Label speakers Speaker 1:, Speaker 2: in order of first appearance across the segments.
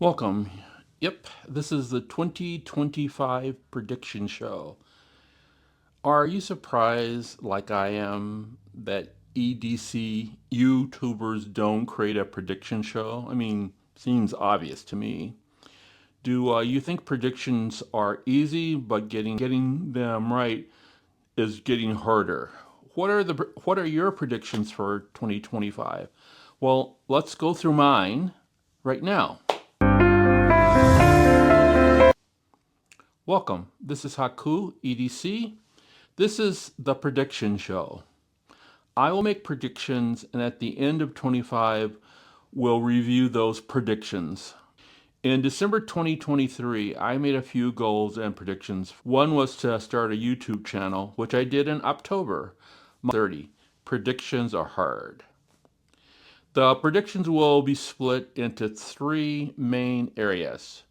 Speaker 1: Welcome. Yep, this is the 2025 prediction show. Are you surprised, like I am, that EDC YouTubers don't create a prediction show? I mean, seems obvious to me. Do you think predictions are easy, but getting them right is getting harder? What are your predictions for 2025? Well, let's go through mine right now. Welcome. This is Haku EDC. This is the prediction show. I will make predictions, and at the end of 25, we'll review those predictions. In December 2023, I made a few goals and predictions. One was to start a YouTube channel, which I did in October 30. Predictions are hard. The predictions will be split into three main areas.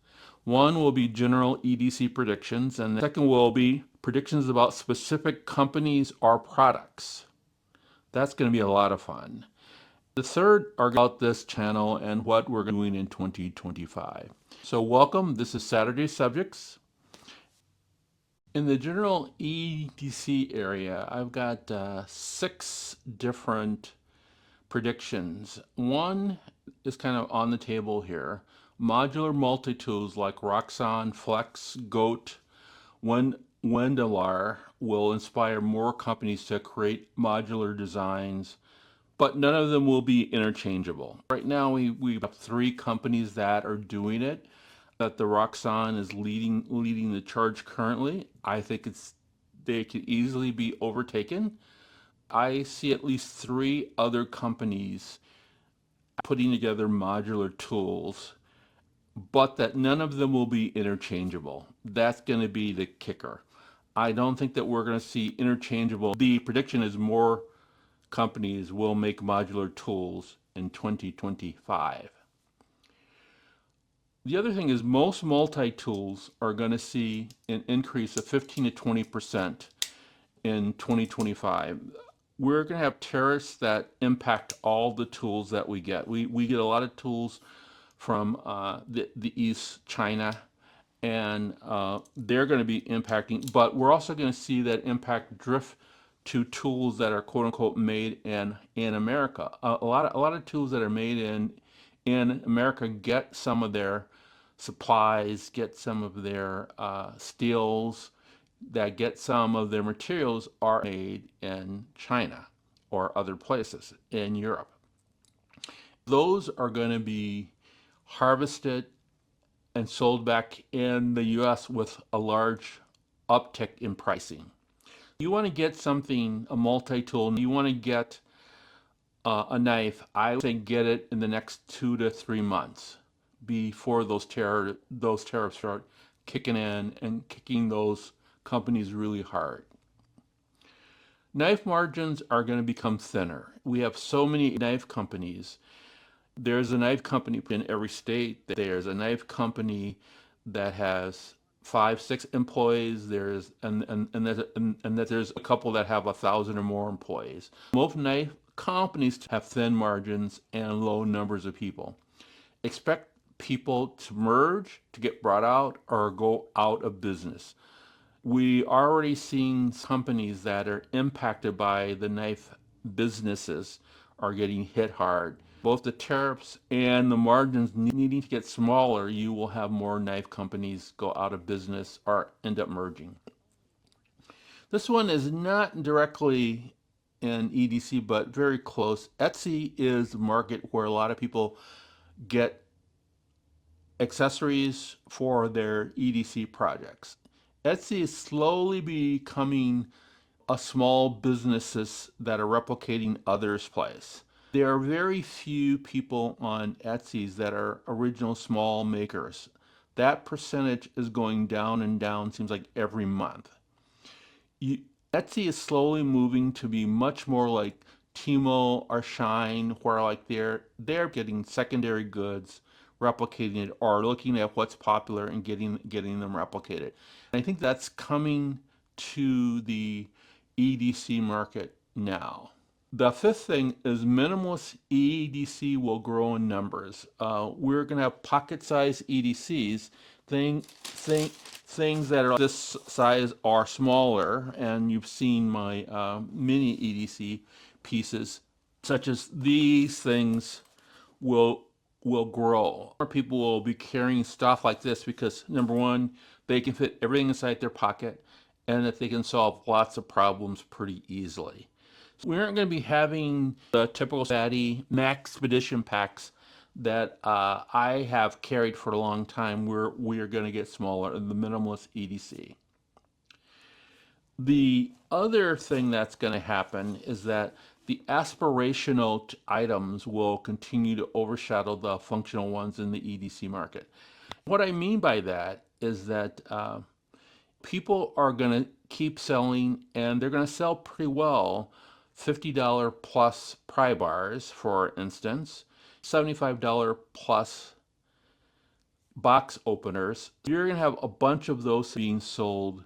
Speaker 1: One will be general EDC predictions, and the second will be predictions about specific companies or products. That's going to be a lot of fun. The third are about this channel and what we're doing in 2025. So welcome, this is Saturday Subjects. In the general EDC area, I've got 6 different predictions. One is kind of on the table here. Modular multi-tools like Roxxon, Flex, Goat, Wendelar will inspire more companies to create modular designs, but none of them will be interchangeable. Right now, we have 3 companies that are doing it. That the Roxxon is leading the charge currently. I think they could easily be overtaken. I see at least 3 other companies putting together modular tools, but that none of them will be interchangeable. That's going to be the kicker. I don't think that we're going to see interchangeable. The prediction is more companies will make modular tools in 2025. The other thing is most multi-tools are going to see an increase of 15 to 20% in 2025. We're going to have tariffs that impact all the tools that we get. We get a lot of tools from the East, China, and they're going to be impacting, but we're also going to see that impact drift to tools that are quote unquote made in America. A lot of tools that are made in America get some of their supplies, get some of their steels, that get some of their materials are made in China or other places in Europe. Those are going to be harvested and sold back in the US with a large uptick in pricing. You want to get something, a multi-tool, you want to get a knife, I would say get it in the next 2 to 3 months before those tariffs start kicking in and kicking those companies really hard. Knife margins are going to become thinner. We have so many knife companies. There's a knife company in every state. There's a knife company that has 5, 6 employees. There's a couple that have 1,000 or more employees. Most knife companies have thin margins and low numbers of people. Expect people to merge, to get brought out, or go out of business. We already seen companies that are impacted by the knife businesses are getting hit hard. Both the tariffs and the margins needing to get smaller, you will have more knife companies go out of business or end up merging. This one is not directly in EDC, but very close. Etsy is the market where a lot of people get accessories for their EDC projects. Etsy is slowly becoming a small businesses that are replicating others' place. There are very few people on Etsy that are original small makers. That percentage is going down and down, seems like every month. Etsy is slowly moving to be much more like Timo or Shine, where like they're getting secondary goods, replicating it, or looking at what's popular and getting them replicated. And I think that's coming to the EDC market now. The fifth thing is minimalist EDC will grow in numbers. We're going to have pocket-sized EDCs, things that are this size or smaller, and you've seen my mini EDC pieces, such as these things will will grow. More people will be carrying stuff like this because number one, they can fit everything inside their pocket, and that they can solve lots of problems pretty easily. We aren't going to be having the typical fatty Maxpedition packs that I have carried for a long time. We are going to get smaller in the minimalist EDC. The other thing that's going to happen is that the aspirational items will continue to overshadow the functional ones in the EDC market. What I mean by that is that people are going to keep selling, and they're going to sell pretty well, $50 plus pry bars, for instance, $75 plus box openers. You're going to have a bunch of those being sold,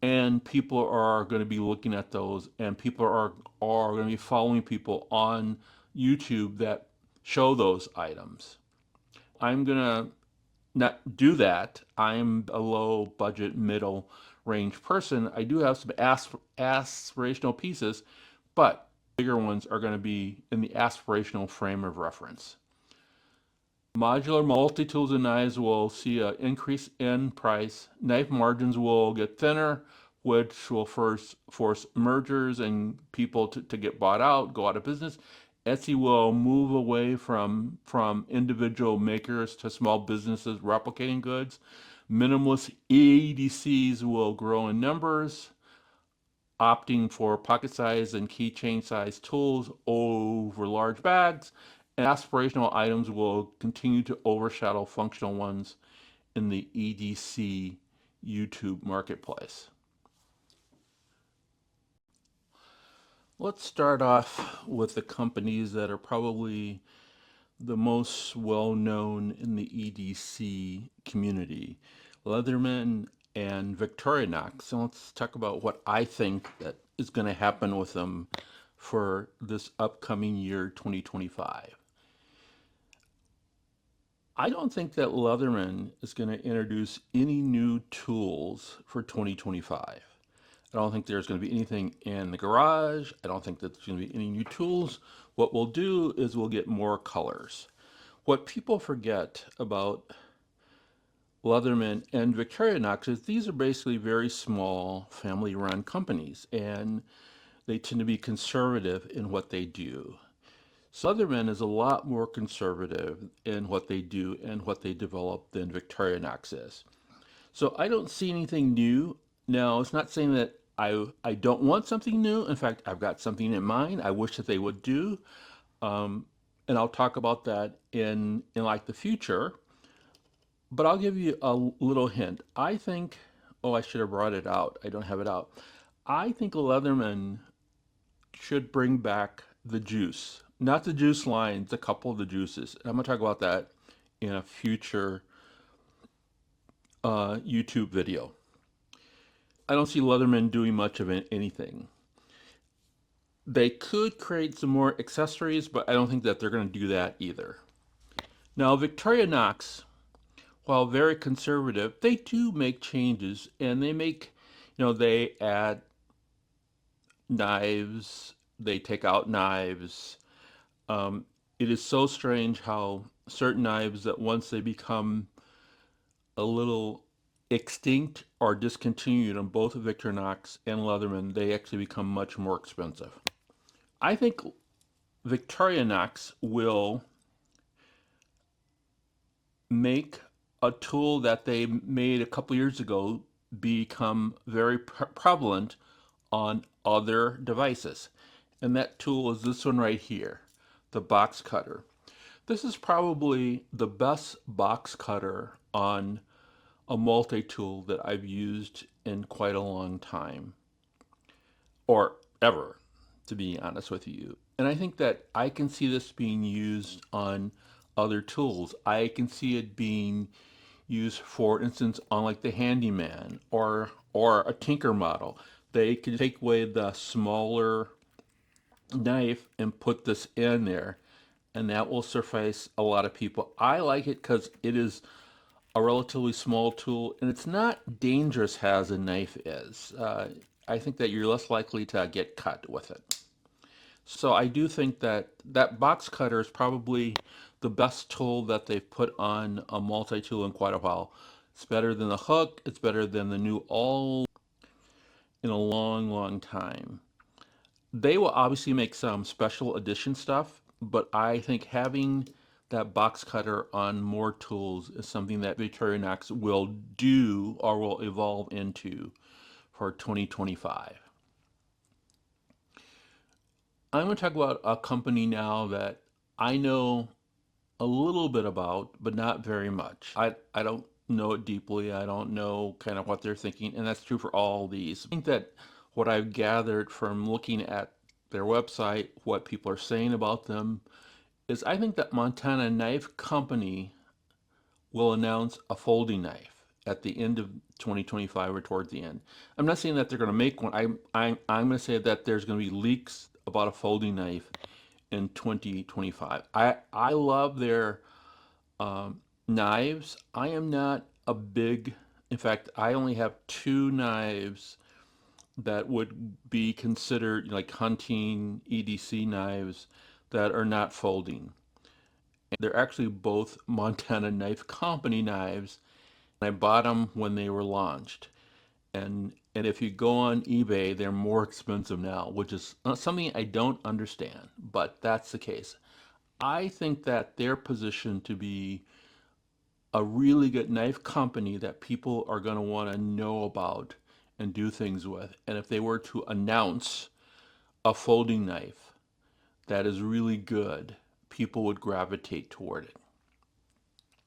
Speaker 1: and people are going to be looking at those, and people are going to be following people on YouTube that show those items. I'm going to not do that. I'm a low budget, middle range person. I do have some aspirational pieces, but bigger ones are going to be in the aspirational frame of reference. Modular multi-tools and knives will see an increase in price. Knife margins will get thinner, which will first force mergers and people to get bought out, go out of business. Etsy will move away from individual makers to small businesses replicating goods. Minimalist EDCs will grow in numbers, opting for pocket size and keychain size tools over large bags. And aspirational items will continue to overshadow functional ones in the EDC YouTube marketplace. Let's start off with the companies that are probably the most well-known in the EDC community, Leatherman and Victorinox. So let's talk about what I think that is going to happen with them for this upcoming year, 2025. I don't think that Leatherman is going to introduce any new tools for 2025. I don't think there's going to be anything in the garage. I don't think that there's going to be any new tools. What we'll do is we'll get more colors. What people forget about Leatherman and Victorinox is these are basically very small family-run companies, and they tend to be conservative in what they do. Leatherman is a lot more conservative in what they do and what they develop than Victorinox is. So I don't see anything new. Now, it's not saying that I don't want something new. In fact, I've got something in mind I wish that they would do. And I'll talk about that in like the future. But I'll give you a little hint. I think, oh, I should have brought it out. I don't have it out. I think Leatherman should bring back the juice. Not the juice lines, a couple of the juices. And I'm going to talk about that in a future YouTube video. I don't see Leatherman doing much of anything. They could create some more accessories, but I don't think that they're going to do that either. Now, Victorinox, while very conservative, they do make changes, and they add knives, they take out knives. It is so strange how certain knives that once they become a little extinct or discontinued on both Victorinox and Leatherman, they actually become much more expensive. I think Victorinox will make a tool that they made a couple years ago become very prevalent on other devices. And that tool is this one right here, the box cutter. This is probably the best box cutter on a multi-tool that I've used in quite a long time, or ever, to be honest with you. And I think that I can see this being used on other tools. I can see it being used, for instance, on like the handyman or a tinker model. They can take away the smaller knife and put this in there, and that will suffice a lot of people. I like it because it is a relatively small tool, and it's not dangerous as a knife is. I think that you're less likely to get cut with it. So I do think that that box cutter is probably the best tool that they've put on a multi-tool in quite a while. It's better than the hook. It's better than the new all in a long, long time. They will obviously make some special edition stuff, but I think having that box cutter on more tools is something that Victorinox will do or will evolve into for 2025. I'm going to talk about a company now that I know a little bit about, but not very much. I don't know it deeply. I don't know kind of what they're thinking, and that's true for all these. I think that what I've gathered from looking at their website, what people are saying about them, is I think that Montana Knife Company will announce a folding knife at the end of 2025 or towards the end. I'm not saying that they're going to make one. I'm going to say that there's going to be leaks about a folding knife in 2025. I love their knives. I am not a big, in fact, I only have two knives that would be considered like hunting EDC knives that are not folding. They're actually both Montana Knife Company knives. I bought them when they were launched. And if you go on eBay, they're more expensive now, which is something I don't understand, but that's the case. I think that they're positioned to be a really good knife company that people are going to want to know about and do things with. And if they were to announce a folding knife that is really good, people would gravitate toward it.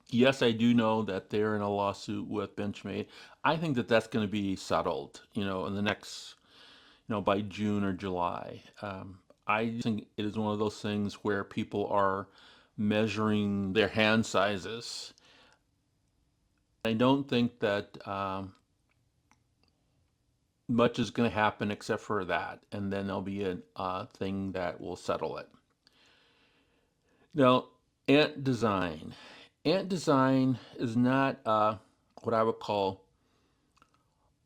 Speaker 1: Yes, I do know that they're in a lawsuit with Benchmade. I think that that's going to be settled, in the next, by June or July. I think it is one of those things where people are measuring their hand sizes. I don't think that much is going to happen except for that, and then there'll be a thing that will settle it. Now, Ant Design. Ant Design is not what I would call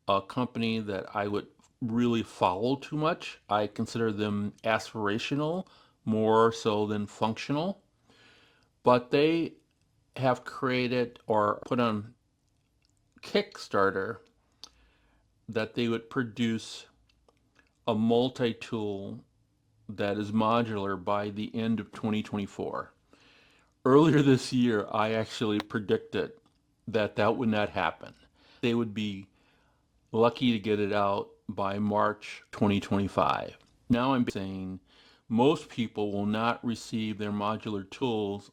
Speaker 1: a company that I would really follow too much. I consider them aspirational more so than functional, but they have created or put on Kickstarter that they would produce a multi-tool that is modular by the end of 2024. Earlier this year, I actually predicted that that would not happen. They would be lucky to get it out by March 2025. Now I'm saying most people will not receive their modular tools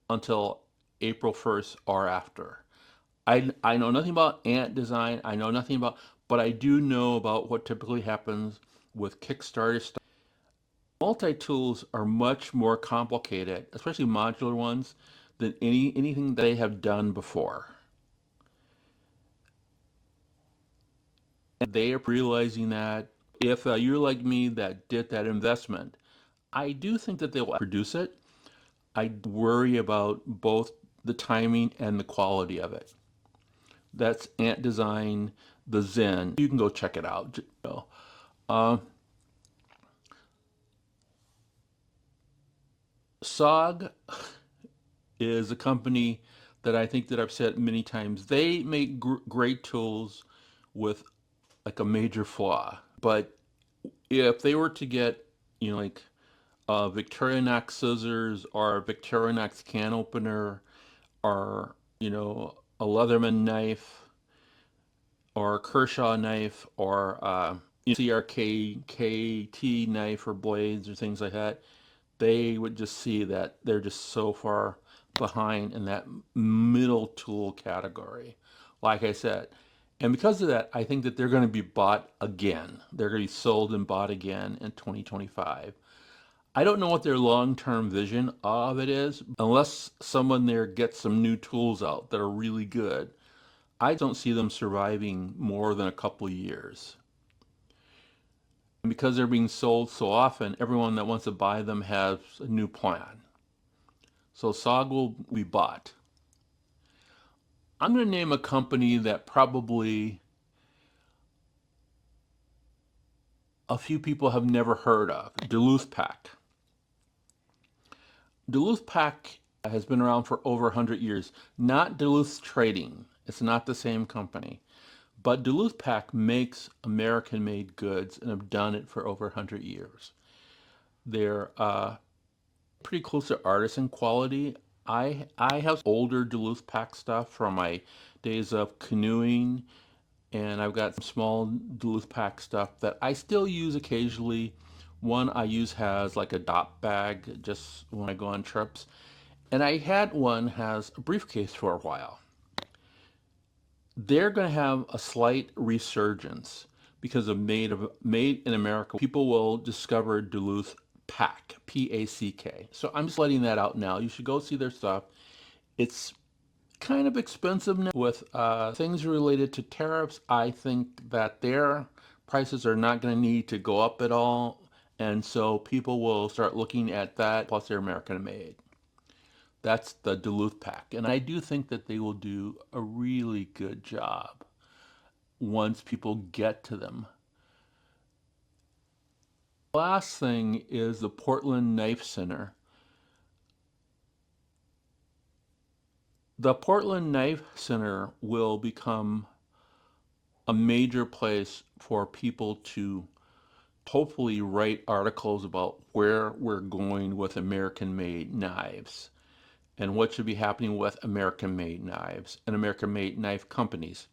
Speaker 1: until April 1st or after. I know nothing about Ant Design. I know nothing about, but I do know about what typically happens with Kickstarter stuff. Multi-tools are much more complicated, especially modular ones, than anything they have done before. And they are realizing that if you're like me that did that investment, I do think that they will produce it. I worry about both the timing and the quality of it. That's Ant Design, the Zen. You can go check it out. Uh, SOG is a company that I think that I've said many times. They make great tools with like a major flaw. But if they were to get, like Victorinox scissors or a Victorinox can opener or, a Leatherman knife or a Kershaw knife or CRK KT knife or blades or things like that, they would just see that they're just so far behind in that middle tool category. Like I said, and because of that, I think that they're going to be bought again. They're going to be sold and bought again in 2025. I don't know what their long-term vision of it is, unless someone there gets some new tools out that are really good. I don't see them surviving more than a couple of years. And because they're being sold so often, everyone that wants to buy them has a new plan. So SOG will be bought. I'm going to name a company that probably a few people have never heard of, Duluth Pack. Duluth Pack has been around for over 100 years. Not Duluth Trading. It's not the same company. But Duluth Pack makes American-made goods and have done it for over 100 years. They're pretty close to artisan quality. I have older Duluth Pack stuff from my days of canoeing, and I've got some small Duluth Pack stuff that I still use occasionally. One I use has like a dop bag just when I go on trips. And I had one has a briefcase for a while. They're going to have a slight resurgence because of Made in America. People will discover Duluth Pack, P-A-C-K. So I'm just letting that out now. You should go see their stuff. It's kind of expensive now with things related to tariffs. I think that their prices are not going to need to go up at all. And so people will start looking at that, plus they're American made. That's the Duluth Pack. And I do think that they will do a really good job once people get to them. Last thing is the Portland Knife Center. The Portland Knife Center will become a major place for people to hopefully write articles about where we're going with American-made knives and what should be happening with American-made knives and American-made knife companies.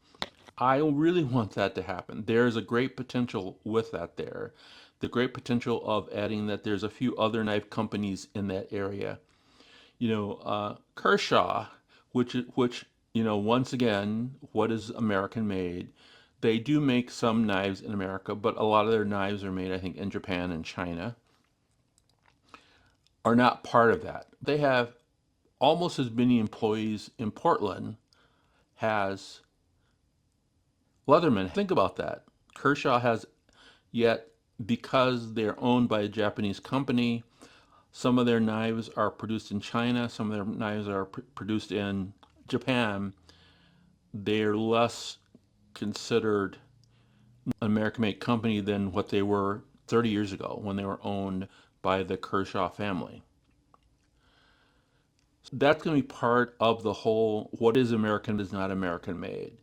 Speaker 1: I really want that to happen. There's a great potential with that there. The great potential of adding that there's a few other knife companies in that area. Kershaw, which once again, what is American made? They do make some knives in America, but a lot of their knives are made, I think, in Japan and China, are not part of that. They have almost as many employees in Portland has Leatherman. Think about that. Kershaw has, yet because they're owned by a Japanese company, some of their knives are produced in China, some of their knives are produced in Japan. They're less considered an American-made company than what they were 30 years ago when they were owned by the Kershaw family. So that's going to be part of the whole what is American is not American made.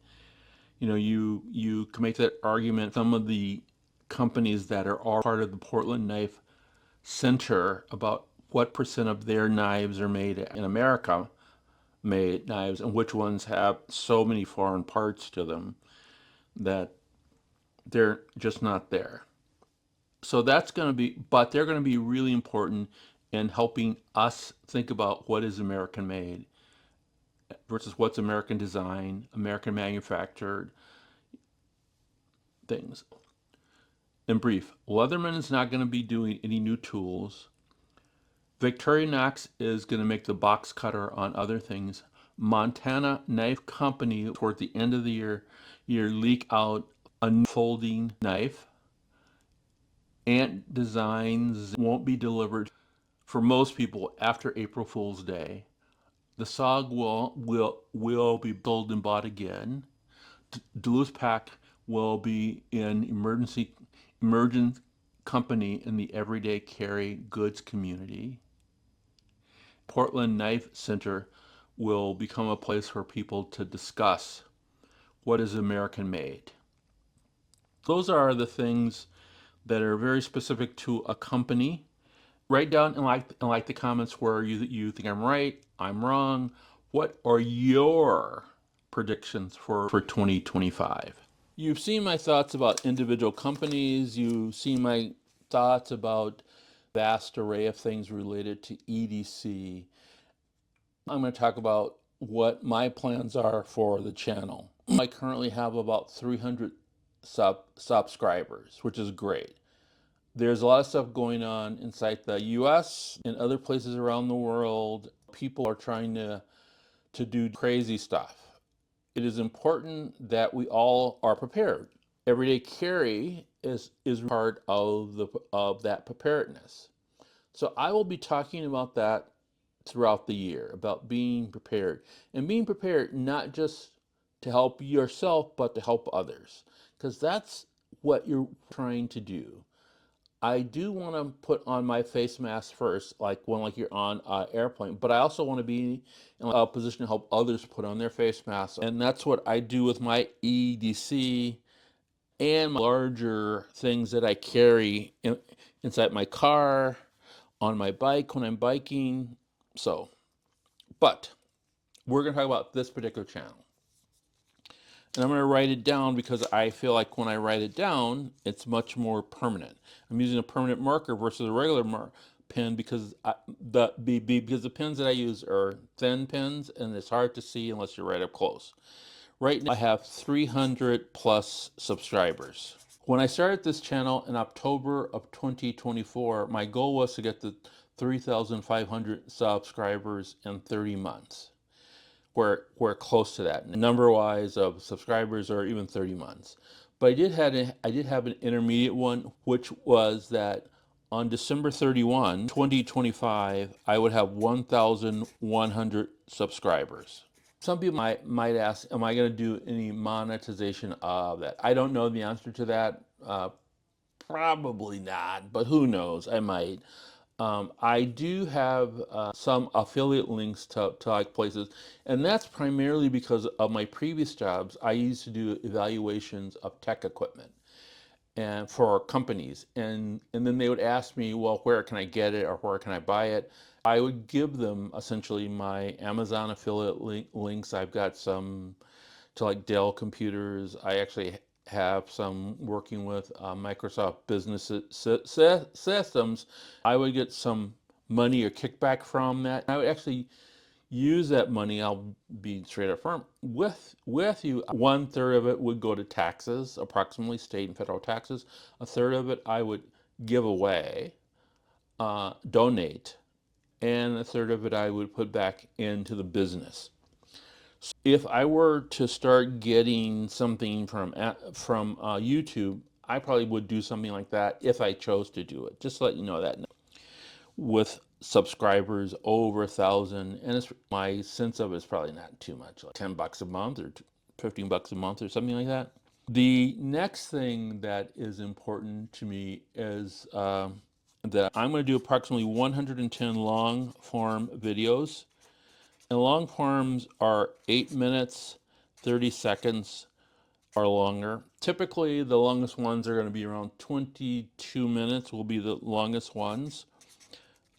Speaker 1: You can make that argument. Some of the companies that are all part of the Portland Knife Center, about what percent of their knives are made in America made knives and which ones have so many foreign parts to them that they're just not there. So that's going to be, but they're going to be really important in helping us think about what is American made versus what's American designed, American manufactured things. In brief, Leatherman is not going to be doing any new tools. Victorinox is going to make the box cutter on other things. Montana Knife Company, toward the end of the year leak out a new folding knife. Ant Designs won't be delivered for most people after April Fool's Day. The SOG will be sold and bought again. Duluth Pack will be an emergent company in the everyday carry goods community. Portland Knife Center will become a place for people to discuss what is American made. Those are the things that are very specific to a company. Write down and like the comments where you think I'm right, I'm wrong. What are your predictions for 2025? You've seen my thoughts about individual companies. You've seen my thoughts about vast array of things related to EDC. I'm going to talk about what my plans are for the channel. I currently have about 300 subscribers, which is great. There's a lot of stuff going on inside the US and other places around the world. People are trying to do crazy stuff. It is important that we all are prepared. Everyday carry is part of that preparedness. So I will be talking about that throughout the year, about being prepared, and being prepared not just to help yourself but to help others, because that's what you're trying to do. I do want to put on my face mask first, like you're on an airplane, but I also want to be in a position to help others put on their face masks, and that's what I do with my EDC and my larger things that I carry inside my car, on my bike when I'm biking. So, but we're going to talk about this particular channel. And I'm going to write it down because I feel like when I write it down, it's much more permanent. I'm using a permanent marker versus a regular pen because because the pens that I use are thin pens and it's hard to see unless you're right up close. Right now I have 300 plus subscribers. When I started this channel in October of 2024, my goal was to get to 3,500 subscribers in 30 months. We're close to that number-wise of subscribers, or even 30 months. But I did have an intermediate one, which was that on December 31, 2025, I would have 1,100 subscribers. Some people might ask, am I going to do any monetization of that? I don't know the answer to that. Probably not, but who knows? I might. I do have some affiliate links to like places, and that's primarily because of my previous jobs. I used to do evaluations of tech equipment and for companies, and then they would ask me, well, where can I get it or where can I buy it? I would give them essentially my Amazon affiliate links. I've got some to like Dell computers. I actually have some working with Microsoft Business Systems. I would get some money or kickback from that. I would actually use that money. I'll be straight up firm with you. 1/3 of it would go to taxes, approximately state and federal taxes. 1/3 of it I would give away, donate, and 1/3 of it I would put back into the business. If I were to start getting something from YouTube, I probably would do something like that if I chose to do it. Just to let you know that with subscribers over 1,000, and it's, my sense of it is probably not too much, like $10 a month or $15 a month or something like that. The next thing that is important to me is that I'm going to do approximately 110 long form videos. And long forms are 8 minutes, 30 seconds or longer. Typically, the longest ones are going to be around 22 minutes will be the longest ones.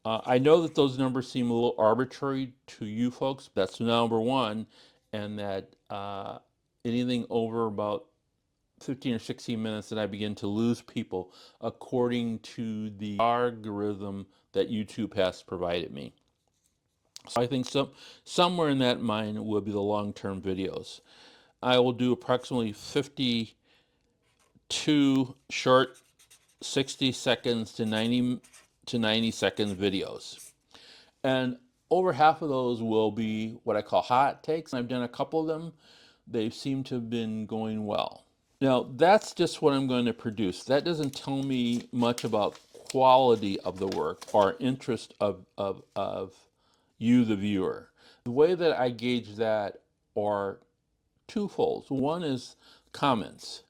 Speaker 1: I know that those numbers seem a little arbitrary to you folks. That's number one, and that anything over about 15 or 16 minutes, that I begin to lose people according to the algorithm that YouTube has provided me. So I think somewhere in that mind will be the long-term videos. I will do approximately 52 short 60 seconds to 90 second videos. And over half of those will be what I call hot takes. I've done a couple of them. They seem to have been going well. Now, that's just what I'm going to produce. That doesn't tell me much about quality of the work or interest of you, the viewer. The way that I gauge that are twofold. One is comments.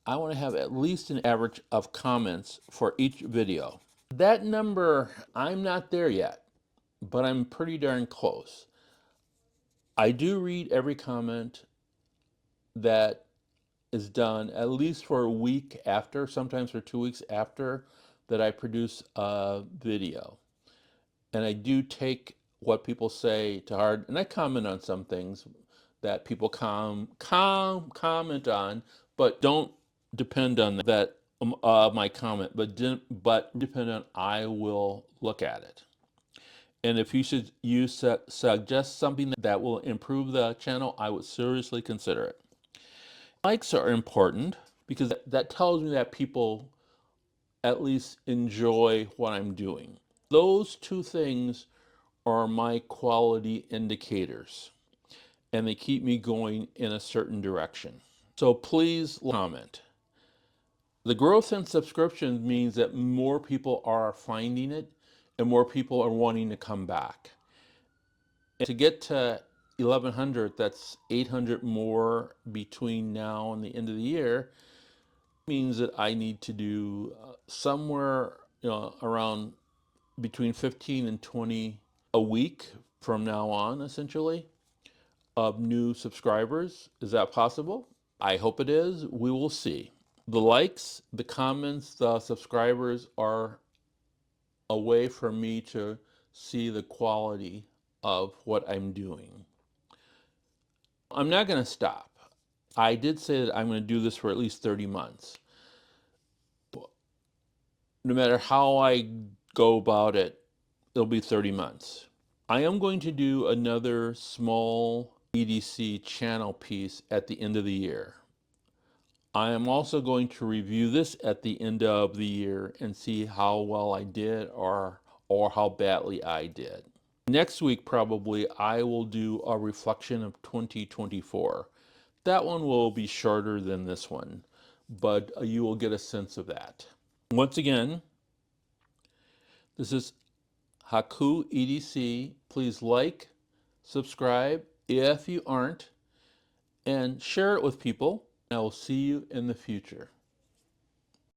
Speaker 1: I want to have at least an average of comments for each video. That number, I'm not there yet, but I'm pretty darn close. I do read every comment that is done at least for a week after, sometimes for 2 weeks after that I produce a video. And I do take what people say to heart, and I comment on some things that people comment on, but don't depend on that my comment, but depend on I will look at it. And if you suggest something that will improve the channel, I would seriously consider it. Likes are important because that tells me that people at least enjoy what I'm doing. Those two things are my quality indicators, and they keep me going in a certain direction. So please comment. The growth in subscriptions means that more people are finding it and more people are wanting to come back. And to get to 1100, that's 800 more between now and the end of the year, means that I need to do somewhere around between 15 and 20 a week from now on, essentially, of new subscribers. Is that possible? I hope it is. We will see. The likes, the comments, the subscribers are a way for me to see the quality of what I'm doing. I'm not going to stop. I did say that I'm going to do this for at least 30 months. No matter how I go about it, it'll be 30 months. I am going to do another small EDC channel piece at the end of the year. I am also going to review this at the end of the year and see how well I did or how badly I did. Next week, probably, I will do a reflection of 2024. That one will be shorter than this one, but you will get a sense of that. Once again, this is Haku EDC. Please like, subscribe if you aren't, and share it with people. I will see you in the future.